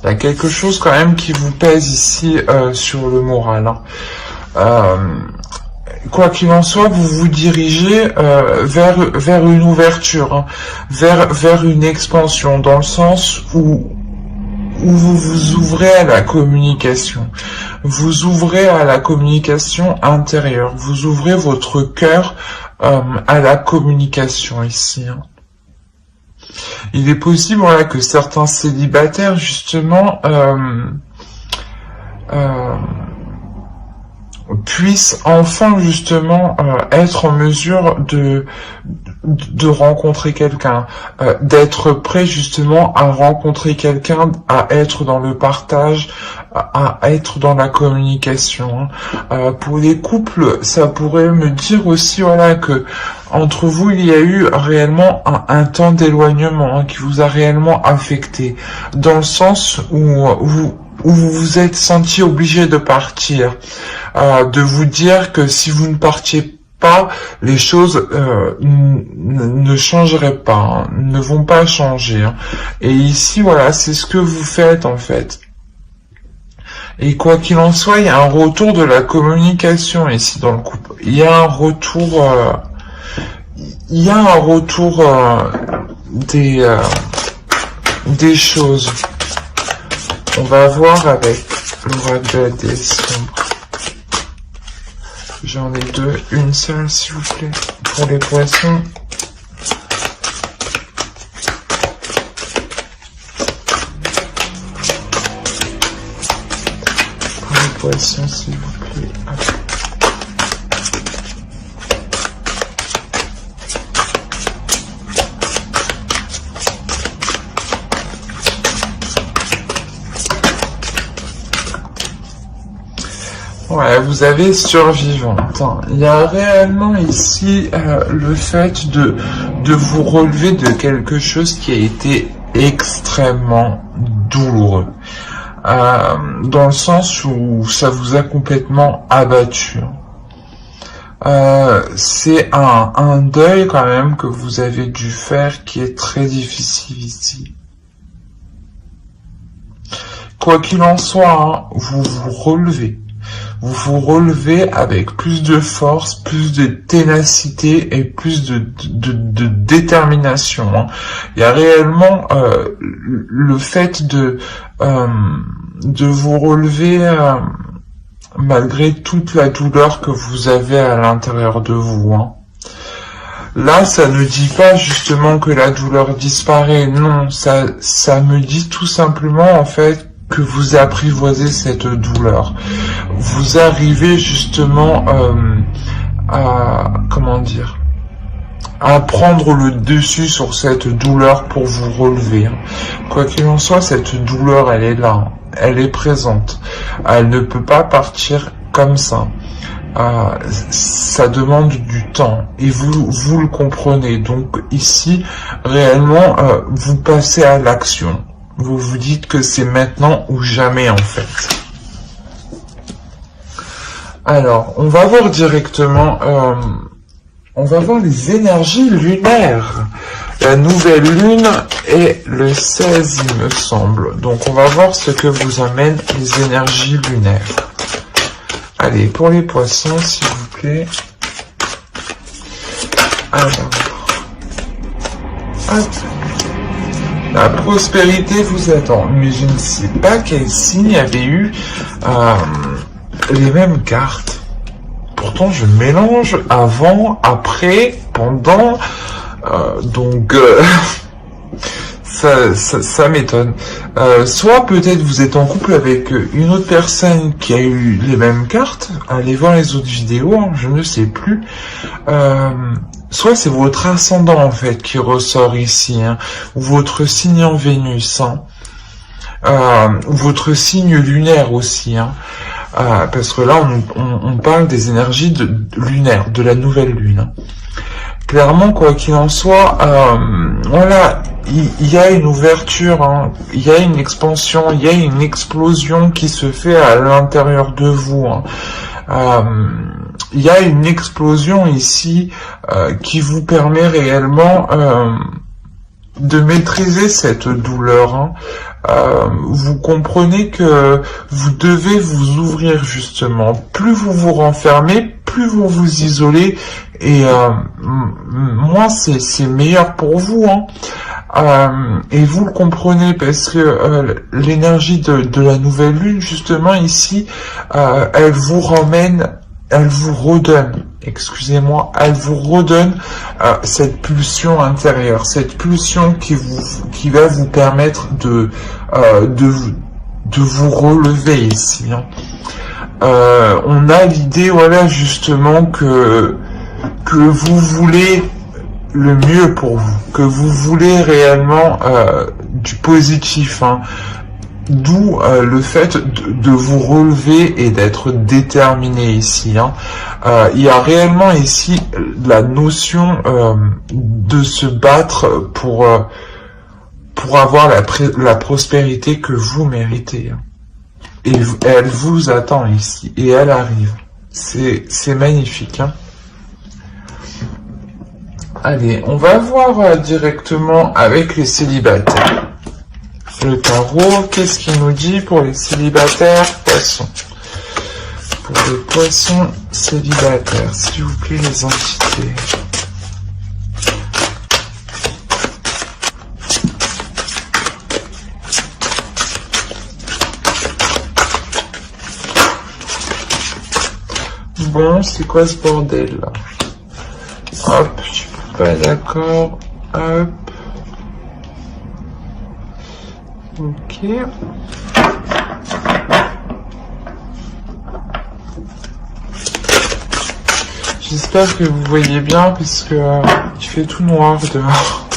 Il y a quelque chose quand même qui vous pèse ici sur le moral. Quoi qu'il en soit, vous vous dirigez vers une ouverture, vers une expansion, dans le sens où vous vous ouvrez à la communication. Vous ouvrez à la communication intérieure. Vous ouvrez votre cœur à la communication ici. Il est possible, voilà, que certains célibataires, justement, puissent enfin, justement, être en mesure de rencontrer quelqu'un, d'être prêt, justement, à rencontrer quelqu'un, à être dans le partage, à être dans la communication. Pour les couples, ça pourrait me dire aussi, voilà, que entre vous, il y a eu réellement un temps d'éloignement qui vous a réellement affecté, dans le sens où vous vous êtes senti obligé de partir, de vous dire que si vous ne partiez pas, les choses ne changeraient pas, ne vont pas changer. Et ici, voilà, c'est ce que vous faites en fait. Et quoi qu'il en soit, il y a un retour de la communication ici dans le couple. Il y a un retour, des choses. On va voir avec l'oracle de la déesse sombre. J'en ai deux, une seule s'il vous plaît, pour les poissons. Pour les poissons s'il vous plaît. Ouais, vous avez survivante. Il y a réellement ici le fait de vous relever de quelque chose qui a été extrêmement douloureux. Dans le sens où ça vous a complètement abattu. C'est un deuil quand même que vous avez dû faire qui est très difficile ici. Quoi qu'il en soit, vous vous relevez. Vous vous relevez avec plus de force, plus de ténacité et plus de détermination. Il y a réellement le fait de vous relever malgré toute la douleur que vous avez à l'intérieur de vous. Là, ça ne dit pas justement que la douleur disparaît. Non, ça me dit tout simplement en fait que vous apprivoisez cette douleur. Vous arrivez justement à prendre le dessus sur cette douleur pour vous relever. Quoi qu'il en soit, cette douleur, elle est là, elle est présente. Elle ne peut pas partir comme ça. Ça demande du temps et vous le comprenez. Donc ici, réellement, vous passez à l'action. Vous vous dites que c'est maintenant ou jamais en fait. Alors, on va voir directement, on va voir les énergies lunaires. La nouvelle lune est le 16, il me semble. Donc, on va voir ce que vous amènent les énergies lunaires. Allez, pour les poissons, s'il vous plaît. Alors, hop. La prospérité vous attend, mais je ne sais pas quel signe avait eu les mêmes cartes. Pourtant, je mélange avant, après, pendant, donc ça m'étonne. Soit peut-être vous êtes en couple avec une autre personne qui a eu les mêmes cartes. Allez voir les autres vidéos, je ne sais plus. Soit c'est votre ascendant en fait qui ressort ici, ou votre signe en Vénus, ou votre signe lunaire aussi, parce que là on parle des énergies lunaires, de la nouvelle lune. Clairement, quoi qu'il en soit, voilà, il y a une ouverture, il y a une expansion, il y a une explosion qui se fait à l'intérieur de vous. Il y a une explosion ici qui vous permet réellement de maîtriser cette douleur, vous comprenez que vous devez vous ouvrir justement. Plus vous vous renfermez, plus vous vous isolez, et moins c'est meilleur pour vous, hein. Et vous le comprenez parce que l'énergie de la nouvelle lune, justement ici, elle vous ramène, elle vous redonne, excusez-moi, elle vous redonne cette pulsion intérieure, cette pulsion qui va vous permettre de vous relever ici, hein. On a l'idée, voilà, justement que vous voulez le mieux pour vous, que vous voulez réellement du positif, hein. D'où le fait de vous relever et d'être déterminé ici, hein. Il y a réellement ici la notion de se battre pour avoir la prospérité que vous méritez, hein. Et elle vous attend ici, et elle arrive. C'est magnifique, hein. Allez, on va voir directement avec les célibataires. Le tarot, qu'est-ce qu'il nous dit pour les célibataires poissons? Pour les poissons célibataires, s'il vous plaît, les entités. Bon, c'est quoi ce bordel là? Hop, je suis pas d'accord. Hop. Ok. J'espère que vous voyez bien parce que il fait tout noir dehors.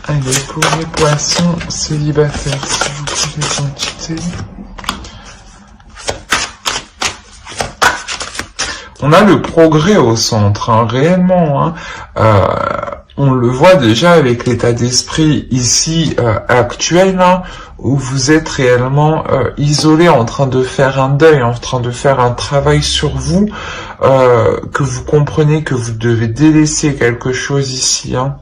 Allez, pour les poissons célibataires, s'il vous plaît, les entités. On a le progrès au centre, hein, réellement, hein. On le voit déjà avec l'état d'esprit ici actuel, hein, où vous êtes réellement isolé, en train de faire un deuil, en train de faire un travail sur vous, que vous comprenez que vous devez délaisser quelque chose ici, hein.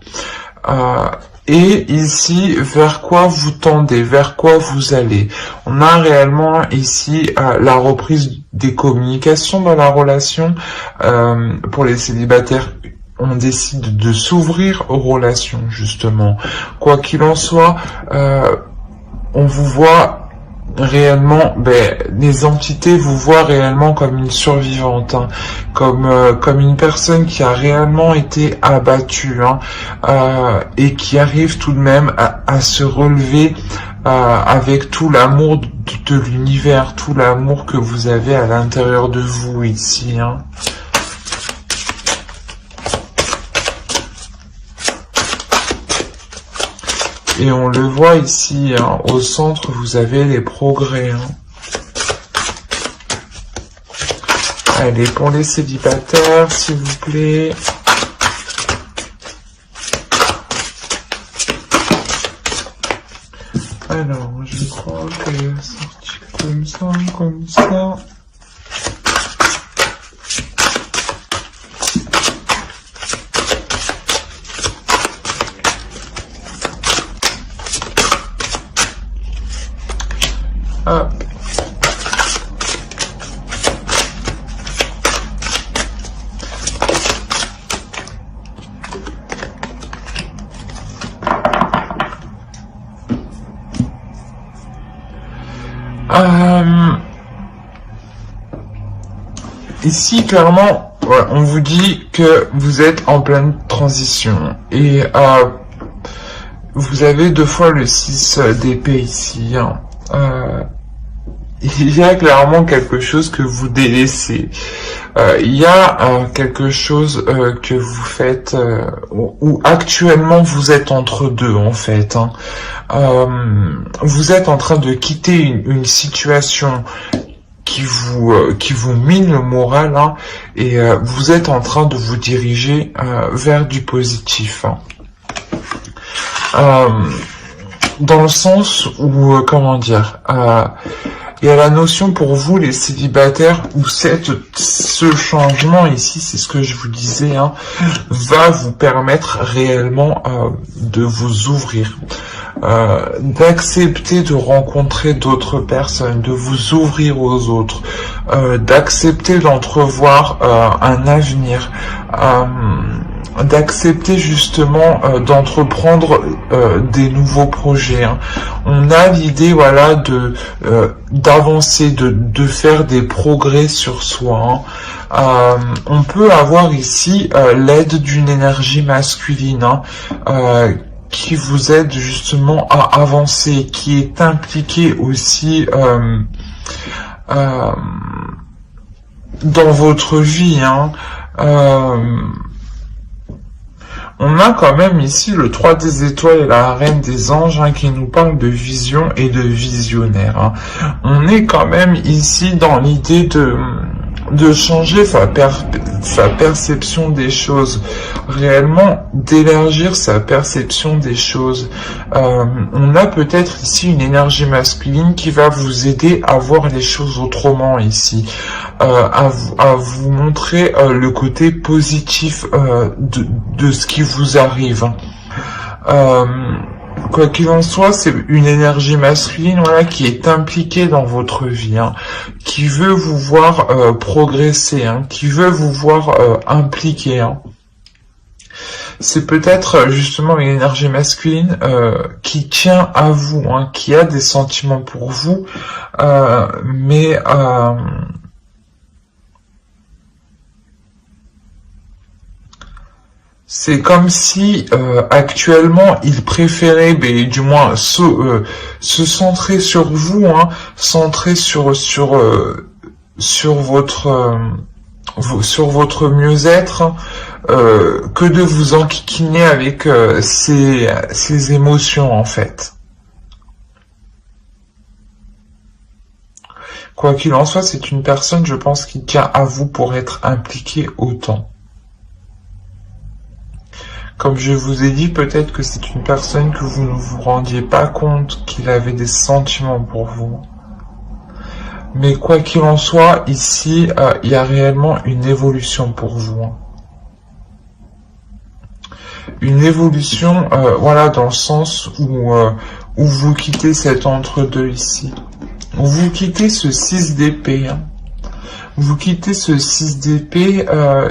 Et ici, vers quoi vous tendez, vers quoi vous allez. On a réellement ici la reprise des communications dans la relation. Pour les célibataires, on décide de s'ouvrir aux relations, justement. Quoi qu'il en soit, on vous voit réellement, les entités vous voient réellement comme une survivante, hein, comme une personne qui a réellement été abattue, hein, et qui arrive tout de même à se relever avec tout l'amour de l'univers, tout l'amour que vous avez à l'intérieur de vous ici, hein. Et on le voit ici, hein, au centre, vous avez les progrès, hein. Allez, pour les célibataires, s'il vous plaît. Alors, je crois que c'est sorti comme ça. Hop. Ici, clairement, ouais, on vous dit que vous êtes en pleine transition. Et vous avez 2 fois le 6 d'épée ici, hein. Il y a clairement quelque chose que vous délaissez. Il y a quelque chose que vous faites où actuellement vous êtes entre deux, en fait, hein. Vous êtes en train de quitter une situation qui vous mine le moral, hein, et vous êtes en train de vous diriger vers du positif, hein. Dans le sens où, comment dire, Il y a la notion pour vous, les célibataires, où ce changement ici, c'est ce que je vous disais, hein, va vous permettre réellement de vous ouvrir, d'accepter de rencontrer d'autres personnes, de vous ouvrir aux autres, d'accepter d'entrevoir un avenir, d'accepter justement d'entreprendre des nouveaux projets. Hein. On a l'idée, voilà, d'avancer, de faire des progrès sur soi. Hein. On peut avoir ici l'aide d'une énergie masculine, hein, qui vous aide justement à avancer, qui est impliquée aussi dans votre vie. Hein. On a quand même ici le 3 des étoiles et la reine des anges, hein, qui nous parle de vision et de visionnaire. Hein. On est quand même ici dans l'idée de changer sa perception des choses, réellement d'élargir sa perception des choses. On a peut-être ici une énergie masculine qui va vous aider à voir les choses autrement ici, à vous montrer le côté positif de ce qui vous arrive. Quoi qu'il en soit, c'est une énergie masculine, voilà, qui est impliquée dans votre vie, hein, qui veut vous voir progresser, hein, qui veut vous voir impliqué. Hein. C'est peut-être justement une énergie masculine qui tient à vous, hein, qui a des sentiments pour vous, mais c'est comme si actuellement il préférait, du moins se centrer sur vous, hein, centrer sur votre mieux-être, hein, que de vous enquiquiner avec ces émotions en fait. Quoi qu'il en soit, c'est une personne, je pense, qui tient à vous pour être impliquée autant. Comme je vous ai dit, peut-être que c'est une personne que vous ne vous rendiez pas compte qu'il avait des sentiments pour vous. Mais quoi qu'il en soit, ici, il y a réellement une évolution pour vous. Hein. Une évolution, voilà, dans le sens où vous quittez cet entre-deux ici. Vous quittez ce 6 d'épée. Hein. Vous quittez ce 6 d'épée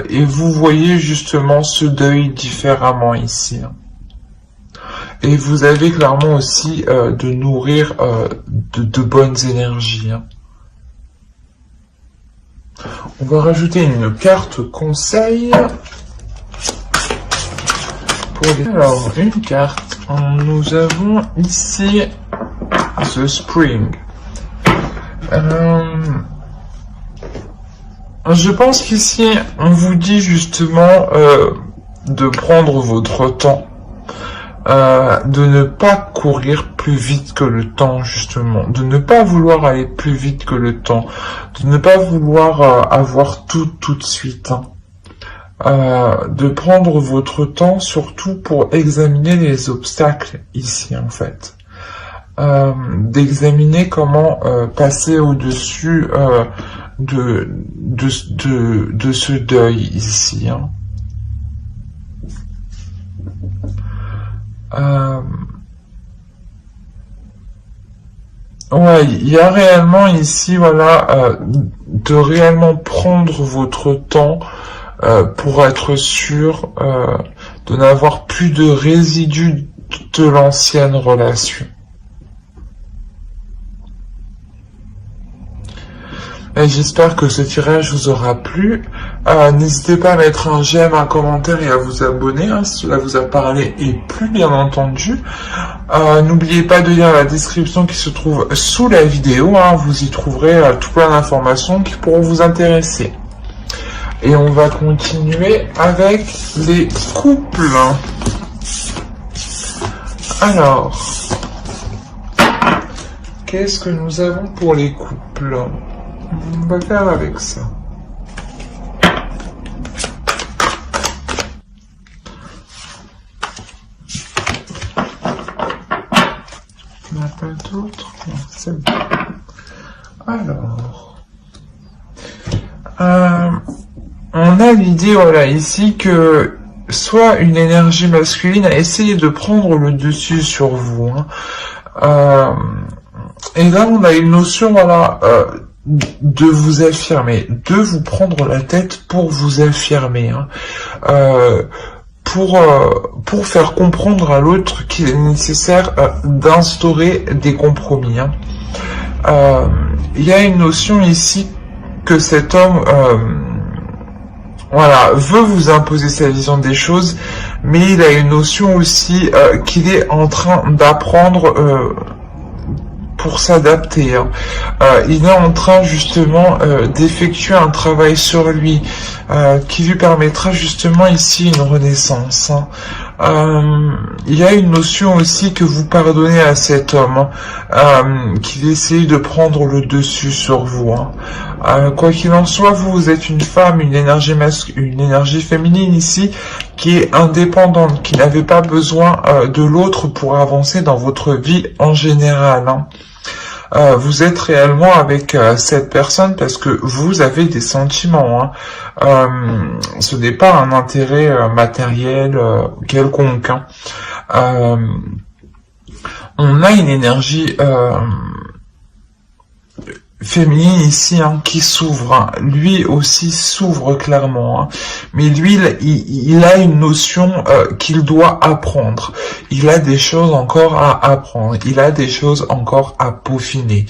et vous voyez justement ce deuil différemment ici. Et vous avez clairement aussi de nourrir de bonnes énergies. On va rajouter une carte conseil. Alors, une carte. Nous avons ici The Spring. Je pense qu'ici, on vous dit justement de prendre votre temps, de ne pas courir plus vite que le temps, justement, de ne pas vouloir aller plus vite que le temps, de ne pas vouloir avoir tout de suite, hein. De prendre votre temps surtout pour examiner les obstacles ici, en fait. D'examiner comment passer au-dessus de ce deuil ici. Hein. Ouais, il y a réellement ici, voilà, de réellement prendre votre temps pour être sûr de n'avoir plus de résidus de l'ancienne relation. J'espère que ce tirage vous aura plu. N'hésitez pas à mettre un j'aime, un commentaire et à vous abonner, hein, si cela vous a parlé et plu, bien entendu. N'oubliez pas de lire la description qui se trouve sous la vidéo. Hein, vous y trouverez tout plein d'informations qui pourront vous intéresser. Et on va continuer avec les couples. Alors, qu'est-ce que nous avons pour les couples ? On va faire avec ça. On n'a pas d'autre. C'est bon. Alors, on a l'idée, voilà, ici que soit une énergie masculine a essayé de prendre le dessus sur vous. Et là, on a une notion, voilà, de vous affirmer, de vous prendre la tête pour vous affirmer, pour faire comprendre à l'autre qu'il est nécessaire d'instaurer des compromis. Il y a une notion ici que cet homme voilà, veut vous imposer sa vision des choses, mais il a une notion aussi qu'il est en train d'apprendre pour s'adapter. Il est en train justement d'effectuer un travail sur lui qui lui permettra justement ici une renaissance. Il y a une notion aussi que vous pardonnez à cet homme, qu'il essaye de prendre le dessus sur vous. Quoi qu'il en soit, vous êtes une femme, une énergie féminine ici, qui est indépendante, qui n'avait pas besoin de l'autre pour avancer dans votre vie en général. Vous êtes réellement avec cette personne parce que vous avez des sentiments. Ce n'est pas un intérêt matériel quelconque. On a une énergie féminine ici qui s'ouvre. Lui aussi s'ouvre clairement. Mais lui, il a une notion qu'il doit apprendre. Il a des choses encore à apprendre. Il a des choses encore à peaufiner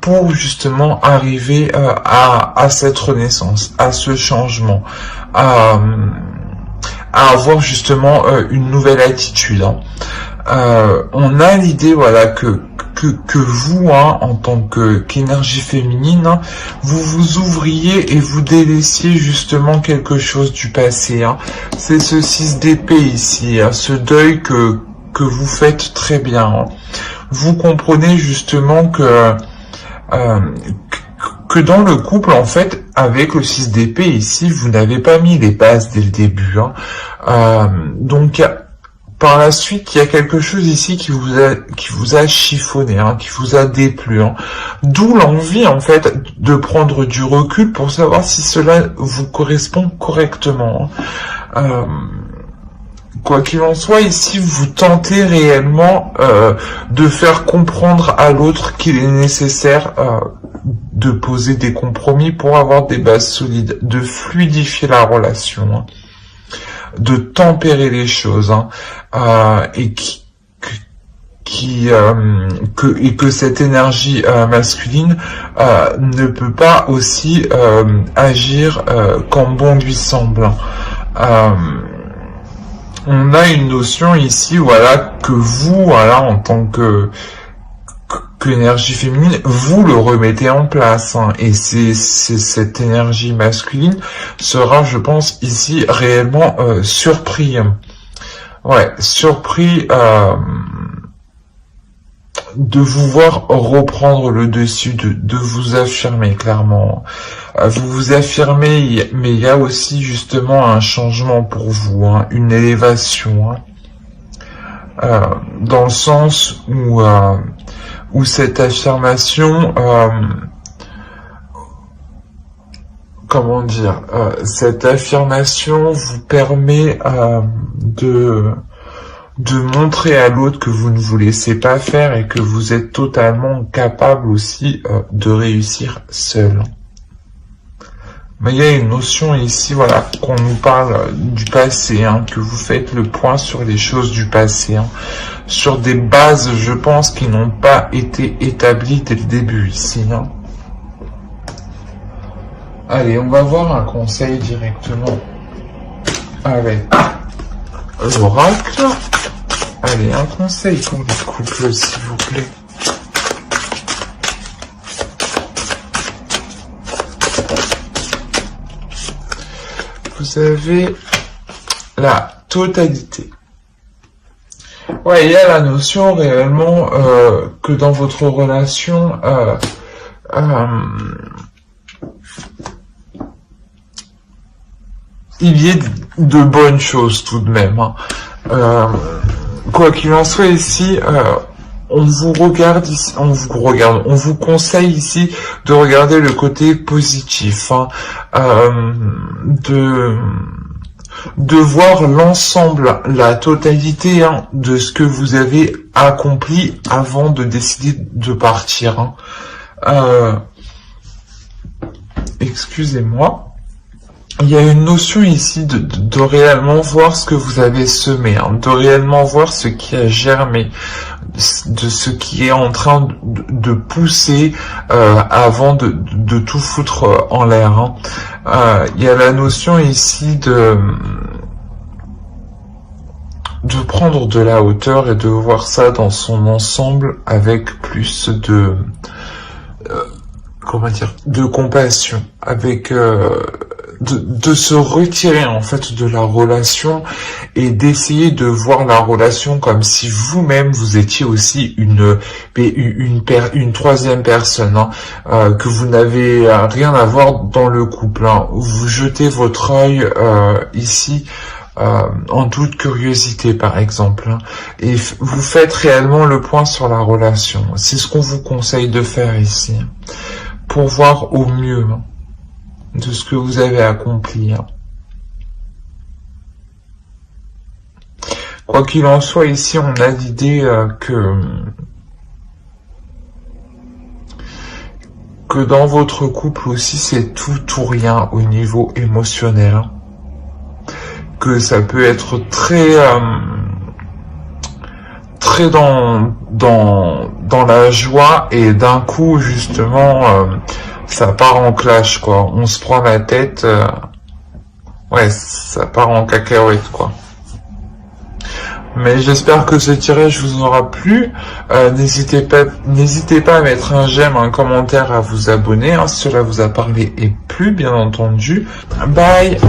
pour justement arriver à cette renaissance, à ce changement, à avoir justement une nouvelle attitude. On a l'idée, voilà, que vous, en tant qu'énergie féminine, vous vous ouvriez et vous délaissiez justement quelque chose du passé. C'est ce 6 d'épée ici, ce deuil que vous faites très bien. Vous comprenez justement que dans le couple, en fait, avec le 6 d'épée ici, vous n'avez pas mis les bases dès le début. Donc, par la suite, il y a quelque chose ici qui vous a chiffonné, qui vous a déplu. D'où l'envie, en fait, de prendre du recul pour savoir si cela vous correspond correctement. Quoi qu'il en soit, ici, vous tentez réellement de faire comprendre à l'autre qu'il est nécessaire de poser des compromis pour avoir des bases solides, de fluidifier la relation, de tempérer les choses, et que cette énergie masculine ne peut pas aussi agir quand bon lui semble. On a une notion ici, voilà, que vous, voilà, en tant que énergie féminine, vous le remettez en place, et c'est cette énergie masculine sera, je pense, ici réellement surpris. Ouais, surpris de vous voir reprendre le dessus, de vous affirmer clairement. Vous vous affirmez, mais il y a aussi justement un changement pour vous, une élévation, dans le sens où cette affirmation, comment dire, cette affirmation vous permet de montrer à l'autre que vous ne vous laissez pas faire et que vous êtes totalement capable aussi de réussir seul. Mais il y a une notion ici, voilà, qu'on nous parle du passé, que vous faites le point sur les choses du passé, sur des bases, je pense, qui n'ont pas été établies dès le début ici. Allez, on va voir un conseil directement avec l'oracle. Allez, un conseil pour les couples, s'il vous plaît. Vous avez la totalité. Ouais, il y a la notion réellement que dans votre relation, il y ait de bonnes choses tout de même. Quoi qu'il en soit ici, on vous regarde ici, on vous conseille ici de regarder le côté positif, hein, de voir l'ensemble, la totalité, hein, de ce que vous avez accompli avant de décider de partir, hein. Excusez-moi. Il y a une notion ici de réellement voir ce que vous avez semé, hein, de réellement voir ce qui a germé, de ce qui est en train de pousser avant de tout foutre en l'air, hein. Il y a la notion ici de prendre de la hauteur et de voir ça dans son ensemble avec plus de comment dire, de compassion, avec de se retirer en fait de la relation et d'essayer de voir la relation comme si vous-même vous étiez aussi une troisième personne, hein, que vous n'avez rien à voir dans le couple, hein. Vous jetez votre œil ici en toute curiosité par exemple, hein, et vous faites réellement le point sur la relation. C'est ce qu'on vous conseille de faire ici, pour voir au mieux, hein, de ce que vous avez accompli, hein. Quoi qu'il en soit, ici on a l'idée que dans votre couple aussi c'est tout ou rien au niveau émotionnel, hein. Que ça peut être très dans la joie et d'un coup justement ça part en clash, quoi. On se prend la tête, ouais, ça part en cacahuète, quoi. Mais j'espère que ce tirage vous aura plu. N'hésitez pas à mettre un j'aime, un commentaire, à vous abonner, hein, si cela vous a parlé et plu, bien entendu. Bye.